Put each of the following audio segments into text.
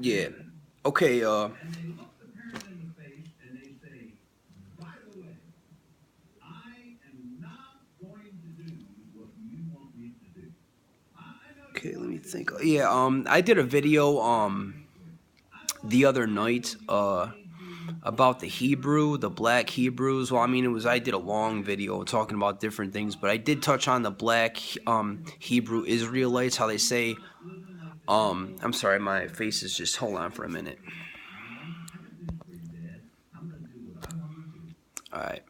Yeah. Okay. Okay. Let me think. Yeah. I did a video the other night about the Hebrew, the black Hebrews. Well, I mean, I did a long video talking about different things, but I did touch on the black Hebrew Israelites, how they say. I'm sorry, my face is just. Hold on for a minute. All right.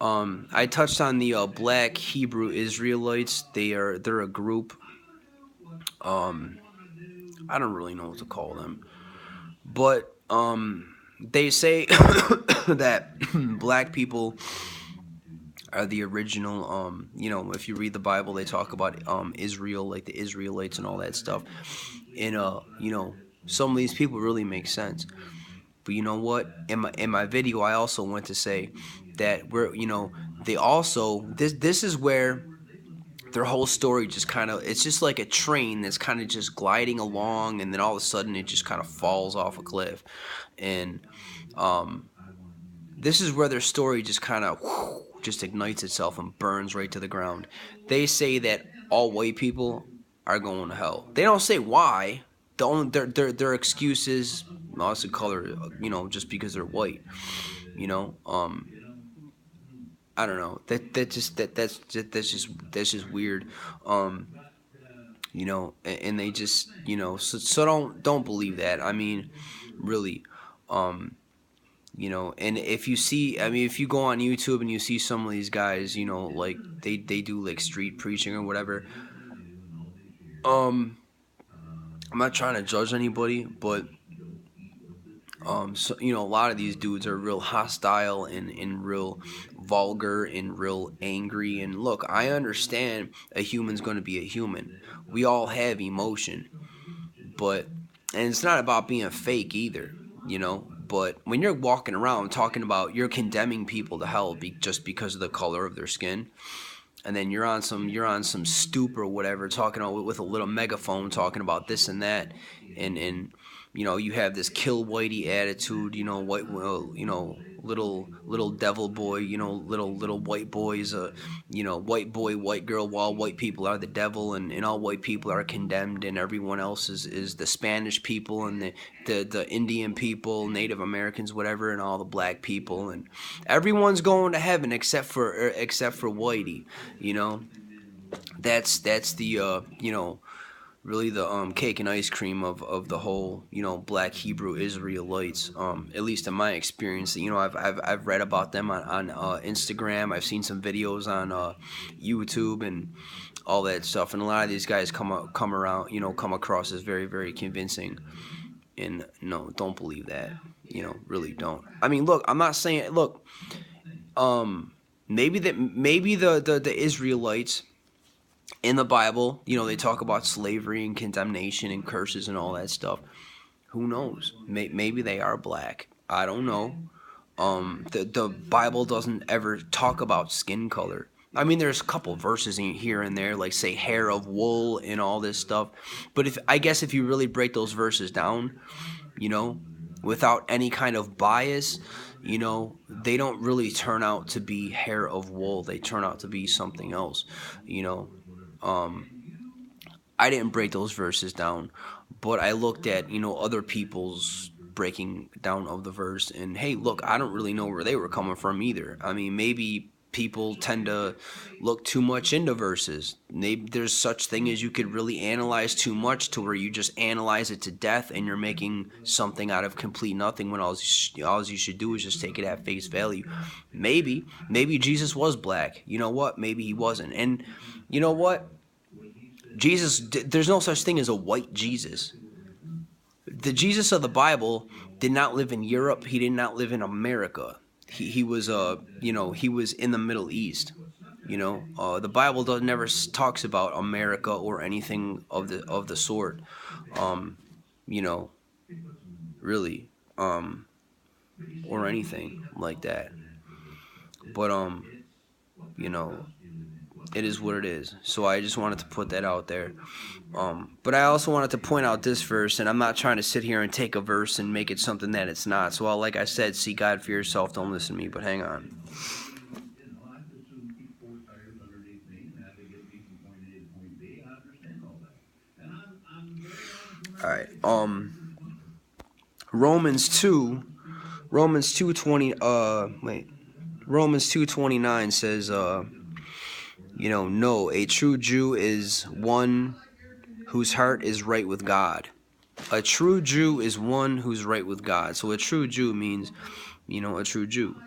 I touched on the black Hebrew Israelites. They're a group. Um, I don't really know what to call them, but they say that black people are the original. If you read the Bible, they talk about Israel, like the Israelites and all that stuff. And some of these people really make sense. But you know what? In my video, I also went to say that they also this is where their whole story just kind of, it's just like a train that's kind of just gliding along, and then all of a sudden it just kind of falls off a cliff. And um, this is where their story just kind of just ignites itself and burns right to the ground. They say that all white people are going to hell. They don't say why. Their excuse is also color, just because they're white. You know, I don't know. That's just weird. Um, and they just, so don't believe that. I mean, really. Um, and if you see, I mean, if you go on YouTube and you see some of these guys, like they do like street preaching or whatever. um I'm not trying to judge anybody, but so a lot of these dudes are real hostile and real vulgar and real angry. And look, I understand a human's going to be a human. We all have emotion, but and it's not about being fake either, but when you're walking around talking about, you're condemning people to hell just because of the color of their skin, and then you're on some stoop or whatever, talking with a little megaphone, talking about this and that, and you have this kill whitey attitude, white, little devil boy, little white boys, white boy, white girl, while white people are the devil, and all white people are condemned, and everyone else is the Spanish people, and the Indian people, Native Americans, whatever, and all the black people, and everyone's going to heaven except for whitey. you know that's the really the cake and ice cream of the whole, black Hebrew Israelites. At least in my experience, I've read about them on Instagram. I've seen some videos on YouTube and all that stuff, and a lot of these guys come across as very, very convincing. And no, don't believe that. Really don't. I mean, look, I'm not saying, look, maybe the Israelites in the Bible, they talk about slavery and condemnation and curses and all that stuff. Who knows? Maybe they are black. I don't know. The Bible doesn't ever talk about skin color. I mean, there's a couple verses in here and there, like say hair of wool and all this stuff. But if you really break those verses down, you know, without any kind of bias, they don't really turn out to be hair of wool. They turn out to be something else. You know, um, I didn't break those verses down, but I looked at, other people's breaking down of the verse, and hey, look, I don't really know where they were coming from either. I mean, maybe people tend to look too much into verses. Maybe there's such thing as you could really analyze too much to where you just analyze it to death, and you're making something out of complete nothing, when all you should do is just take it at face value. Maybe Jesus was black. You know what? Maybe he wasn't. And you know what? There's no such thing as a white Jesus. The Jesus of the Bible did not live in Europe. He did not live in America. He was he was in the Middle East. The Bible does never talks about America or anything of the sort. Um, you know, really, or anything like that. But you know, it is what it is. So I just wanted to put that out there. But I also wanted to point out this verse, and I'm not trying to sit here and take a verse and make it something that it's not. So, like I said, seek God for yourself. Don't listen to me. But hang on. All right. Romans 2:29 says, no, a true Jew is one whose heart is right with God. A true Jew is one who's right with God. So a true Jew means, a true Jew.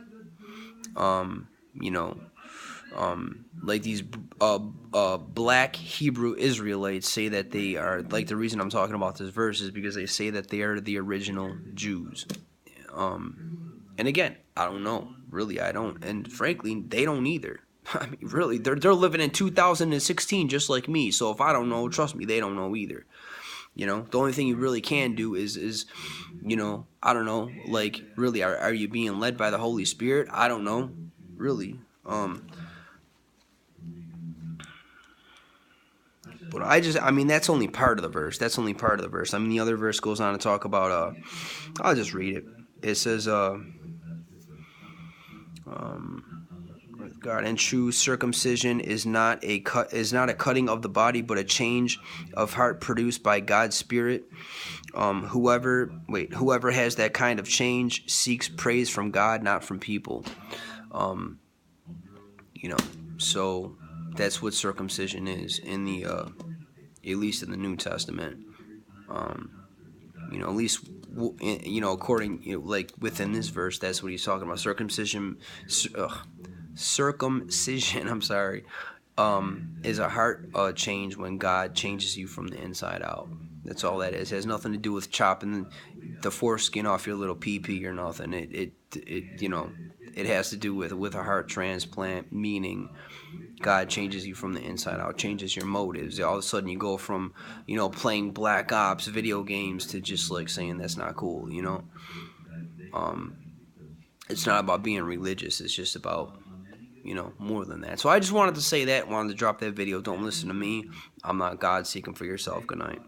Like these black Hebrew Israelites say that they are, like, the reason I'm talking about this verse is because they say that they are the original Jews. And again, I don't know. Really, I don't. And frankly, they don't either. I mean, really, they're living in 2016 just like me. So if I don't know, trust me, they don't know either. The only thing you really can do is I don't know, like, really, are you being led by the Holy Spirit? I don't know, really. But I mean, that's only part of the verse. That's only part of the verse. I mean, the other verse goes on to talk about, I'll just read it. It says, God, and true circumcision is not a cutting of the body, but a change of heart produced by God's Spirit. Whoever has that kind of change seeks praise from God, not from people. So that's what circumcision is in the at least in the New Testament. At least according like within this verse, that's what he's talking about. Circumcision. I'm sorry. Is a heart change when God changes you from the inside out. That's all that is. It has nothing to do with chopping the foreskin off your little pee-pee or nothing. It has to do with a heart transplant, meaning God changes you from the inside out, changes your motives. All of a sudden you go from, playing Black Ops video games to just like saying that's not cool, It's not about being religious. It's just about, more than that. So I just wanted to say that, wanted to drop that video. Don't listen to me. I'm not God. Seek him for yourself. Good night.